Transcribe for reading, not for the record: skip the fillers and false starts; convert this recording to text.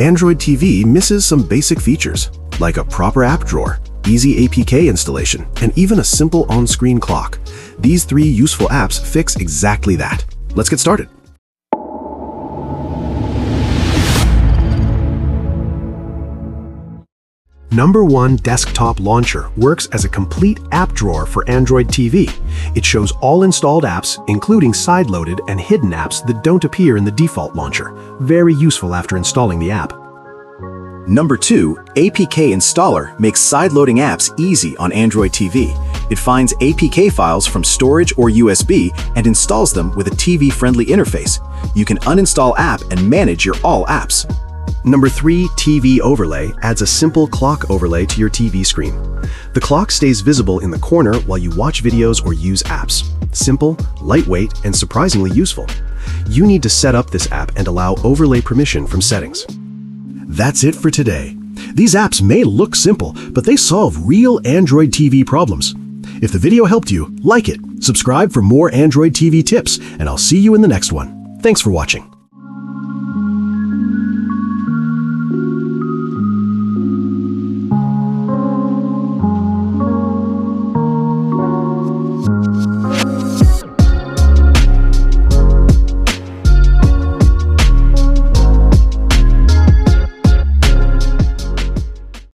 Android TV misses some basic features, like a proper app drawer, easy APK installation, and even a simple on-screen clock. These 3 useful apps fix exactly that. Let's get started. Number 1 Desktop Launcher works as a complete app drawer for Android TV. It shows all installed apps, including side-loaded and hidden apps that don't appear in the default launcher. Very useful after installing the app. Number 2, APK Installer makes side-loading apps easy on Android TV. It finds APK files from storage or USB and installs them with a TV-friendly interface. You can uninstall app and manage your all apps. Number 3 TV Overlay adds a simple clock overlay to your TV screen. The clock stays visible in the corner while you watch videos or use apps. Simple, lightweight, and surprisingly useful. You need to set up this app and allow overlay permission from settings. That's it for today. These apps may look simple, but they solve real Android TV problems. If the video helped you, like it, subscribe for more Android TV tips, and I'll see you in the next one. Thanks for watching.